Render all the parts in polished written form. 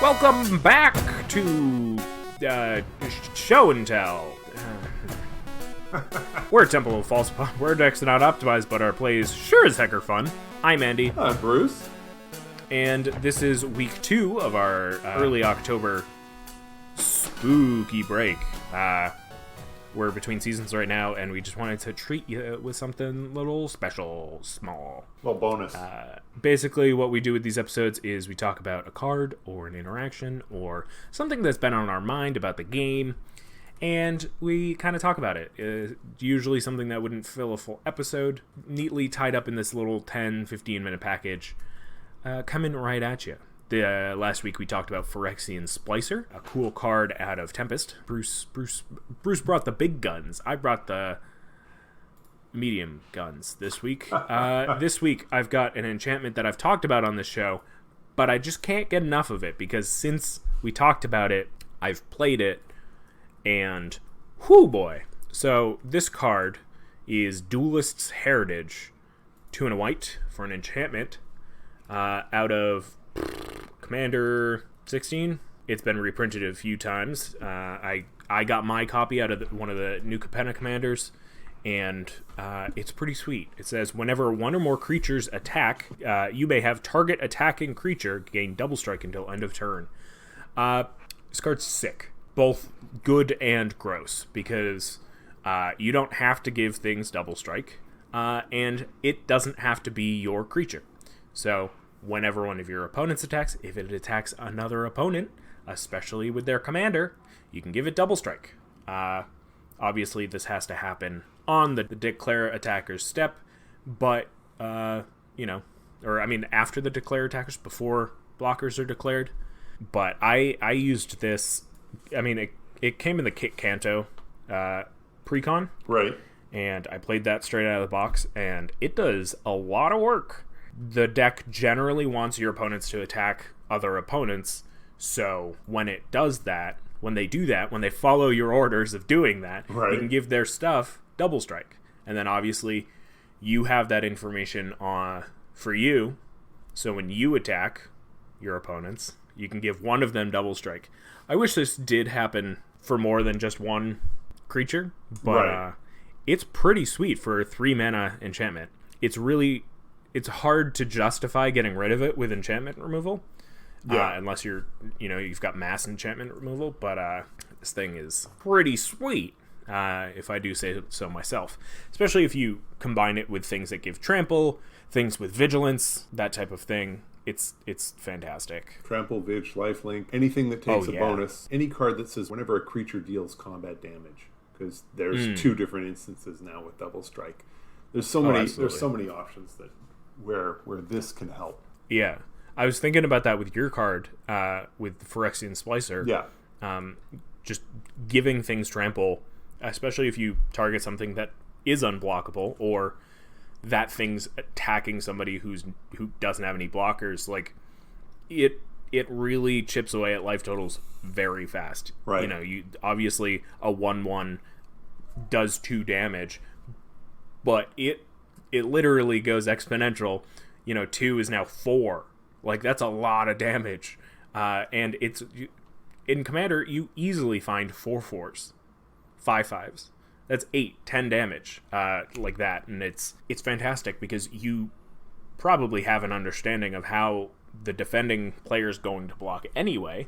Welcome back to Show and Tell. We're a Temple of False We're decks not optimized, but our plays sure as heck are fun. I'm Andy. Bruce. And this is week 2 of our early October spooky break. We're between seasons right now, and we just wanted to treat you with something little special, small. Little bonus. Basically, what we do with these episodes is we talk about a card or an interaction or something that's been on our mind about the game, and we kind of talk about it. Usually something that wouldn't fill a full episode, neatly tied up in this little 10-15 minute package, coming right at you. Last week we talked about Phyrexian Splicer, a cool card out of Tempest. Bruce brought the big guns. I brought the medium guns this week. This week I've got an enchantment that I've talked about on this show, but I just can't get enough of it because since we talked about it, I've played it, and whoo boy. So this card is Duelist's Heritage, 2 and a white for an enchantment, out of Commander 16. It's been reprinted a few times. I got my copy out of one of the new Capenna commanders, and it's pretty sweet. It says, whenever one or more creatures attack, you may have target attacking creature gain double strike until end of turn. This card's sick. Both good and gross, because you don't have to give things double strike, and it doesn't have to be your creature. So whenever one of your opponents attacks, if it attacks another opponent, especially with their commander, you can give it double strike. Obviously, this has to happen on the declare attacker's step, but, after the declare attackers, before blockers are declared. But I used this, it came in the Kit Kanto precon. Right. And I played that straight out of the box, and it does a lot of work. The deck generally wants your opponents to attack other opponents, so when it does that, when they follow your orders of doing that, right, you can give their stuff double strike. And then obviously you have that information for you, so when you attack your opponents, you can give one of them double strike. I wish this did happen for more than just one creature, but right, it's pretty sweet for a 3 mana enchantment. It's hard to justify getting rid of it with enchantment removal, unless you've got mass enchantment removal. But this thing is pretty sweet, if I do say so myself. Especially if you combine it with things that give trample, things with vigilance, that type of thing. It's fantastic. Trample, Vig, lifelink, anything that takes a bonus. Any card that says whenever a creature deals combat damage, because there's 2 different instances now with double strike. There's so many options that where this can help. Yeah. I was thinking about that with your card, with Phyrexian Splicer. Yeah. Just giving things trample, especially if you target something that is unblockable, or that thing's attacking somebody who doesn't have any blockers, like it really chips away at life totals very fast. Right. You obviously a 1/1 does 2 damage, but it literally goes exponential. 2 is now 4. Like, that's a lot of damage. And it's in Commander, you easily find 4/4s, 5/5s. That's 8-10 damage, like that. And it's fantastic because you probably have an understanding of how the defending player is going to block anyway.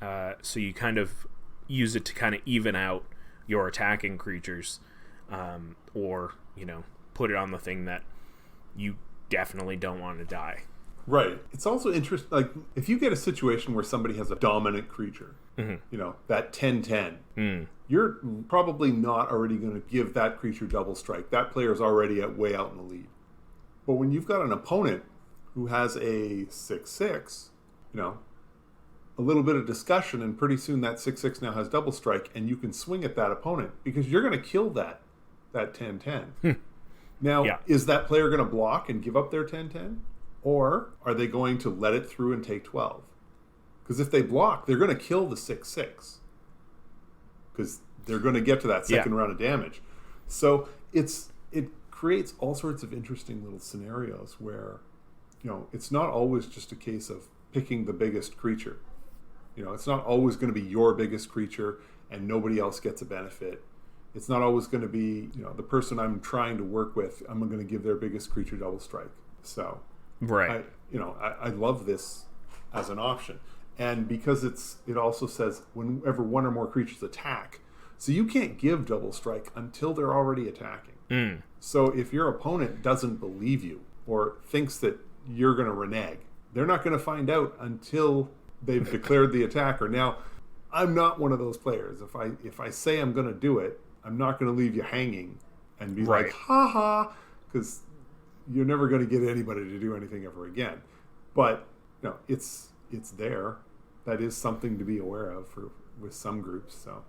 So you kind of use it to kind of even out your attacking creatures, or put it on the thing that you definitely don't want to die. Right. It's also interesting, like, if you get a situation where somebody has a dominant creature, that 10/10, you're probably not already going to give that creature double strike. That player's already way out in the lead. But when you've got an opponent who has a 6/6, a little bit of discussion, and pretty soon that 6/6 now has double strike, and you can swing at that opponent because you're going to kill that 10/10. Now, is that player going to block and give up their 10/10? Or are they going to let it through and take 12? Because if they block, they're going to kill the 6/6. Because they're going to get to that second round of damage. So it creates all sorts of interesting little scenarios where, it's not always just a case of picking the biggest creature. It's not always going to be your biggest creature and nobody else gets a benefit. It's not always going to be, the person I'm trying to work with, I'm going to give their biggest creature double strike. So, right. I love this as an option. And because it also says whenever one or more creatures attack, so you can't give double strike until they're already attacking. So if your opponent doesn't believe you or thinks that you're going to renege, they're not going to find out until they've declared the attacker. Now, I'm not one of those players. If I say I'm going to do it, I'm not going to leave you hanging and be like, ha ha, because you're never going to get anybody to do anything ever again. But it's there. That is something to be aware of with some groups. So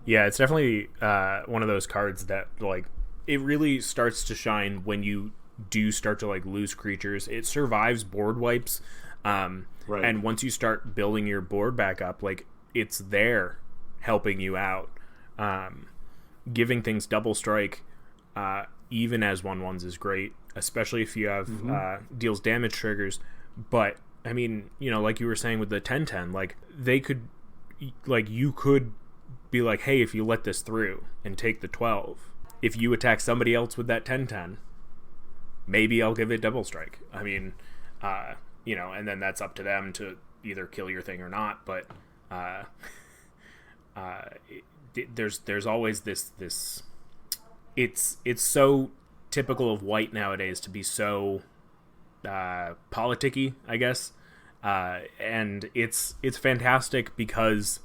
yeah, it's definitely one of those cards that like it really starts to shine when you do start to like lose creatures. It survives board wipes, right. And once you start building your board back up, like it's there helping you out, giving things double strike, even as 1/1s is great, especially if you have deals damage triggers. But I mean, like you were saying with the 10/10, like you could be like, hey, if you let this through and take the 12, if you attack somebody else with that 10/10, maybe I'll give it double strike. I mean, and then that's up to them to either kill your thing or not. But there's always this. It's so typical of white nowadays to be so politicky, I guess, and it's fantastic because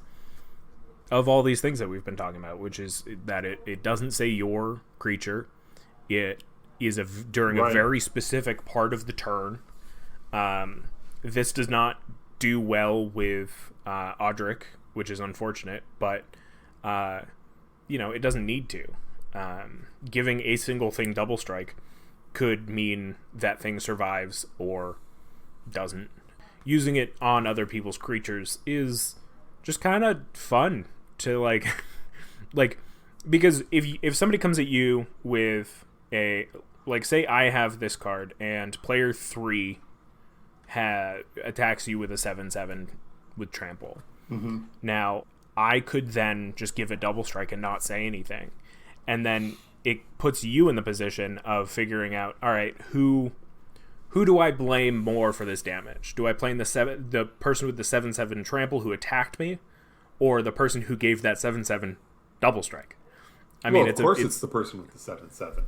of all these things that we've been talking about, which is that it doesn't say your creature. It is during a very specific part of the turn. This does not do well with Audric, which is unfortunate, but it doesn't need to. Giving a single thing double strike could mean that thing survives or doesn't. Using it on other people's creatures is just kind of fun to like because if somebody comes at you with say I have this card and player 3 attacks you with a 7/7 with trample. Mm-hmm. Now I could then just give it double strike and not say anything, and then it puts you in the position of figuring out, all right, who do I blame more for this damage? Do I blame the person with the 7/7 trample who attacked me, or the person who gave that 7/7 double strike? I mean, of course it's the person with the 7/7.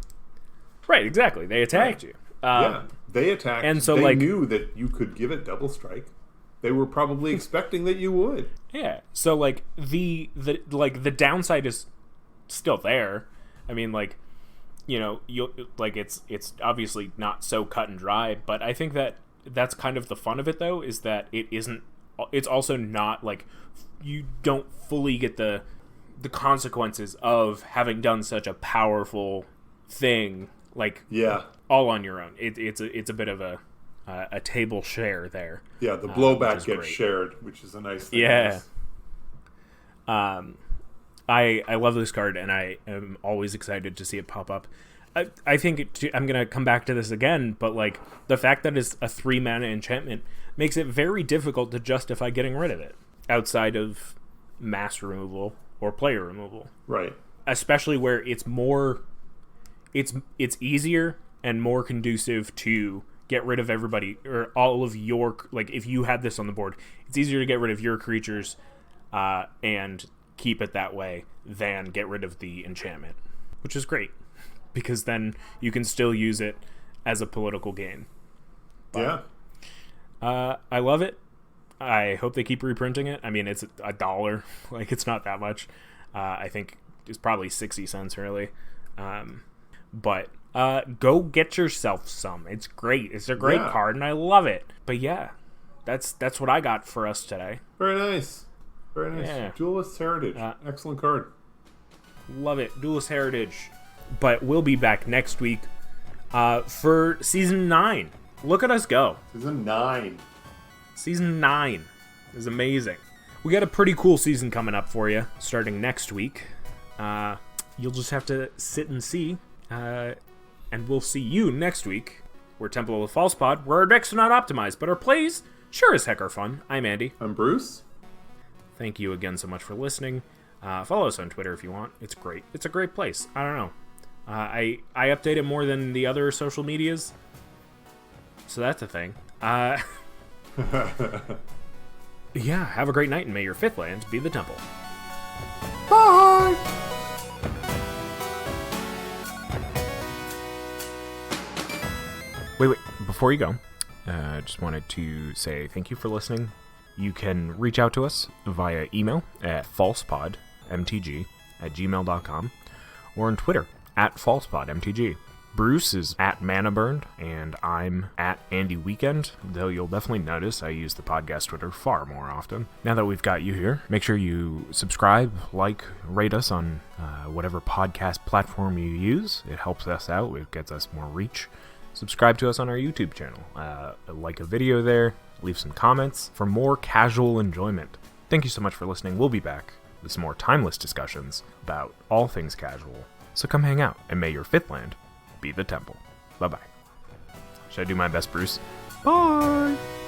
Right, exactly. They attacked you. They attacked, and so they knew that you could give it double strike. They were probably expecting that you would. Yeah. So like the downside is still there. I mean, you'll it's obviously not so cut and dry, but I think that's kind of the fun of it, though, is that it's also not like you don't fully get the consequences of having done such a powerful thing, all on your own. It's a bit of a table share there. Yeah, the blowback gets shared, which is a nice thing. Yeah. I love this card, and I am always excited to see it pop up. I think I'm going to come back to this again, but the fact that it's a 3-mana enchantment makes it very difficult to justify getting rid of it outside of mass removal or player removal. Right. Especially where it's easier and more conducive to get rid of everybody or all of your, if you had this on the board, it's easier to get rid of your creatures and keep it that way than get rid of the enchantment, which is great because then you can still use it as a political game. But, I love it. I hope they keep reprinting it. I mean, it's $1. It's not that much. I think it's probably 60 cents really. But go get yourself some. It's great. It's a great card, and I love it. But yeah, that's what I got for us today. Very nice. Very nice. Yeah. Duelist Heritage. Excellent card. Love it. Duelist Heritage. But we'll be back next week for Season 9. Look at us go. Season 9. Season 9 is amazing. We got a pretty cool season coming up for you starting next week. You'll just have to sit and see. And we'll see you next week. We're Temple of the False Pod, where our decks are not optimized, but our plays sure as heck are fun. I'm Andy. I'm Bruce. Thank you again so much for listening. Follow us on Twitter if you want. It's great. It's a great place. I don't know. I update it more than the other social medias, so that's a thing. Yeah, have a great night, and may your fifth land be the temple. Bye! Wait, before you go, I just wanted to say thank you for listening. You can reach out to us via email at falsepodmtg@gmail.com or on Twitter @falsepodmtg. Bruce is @manaburned, and I'm @AndyWeekend, though you'll definitely notice I use the podcast Twitter far more often. Now that we've got you here, make sure you subscribe, like, rate us on whatever podcast platform you use. It helps us out. It gets us more reach. Subscribe to us on our YouTube channel. Like a video there. Leave some comments for more casual enjoyment. Thank you so much for listening. We'll be back with some more timeless discussions about all things casual. So come hang out, and may your fifth land be the temple. Bye-bye. Should I do my best, Bruce? Bye!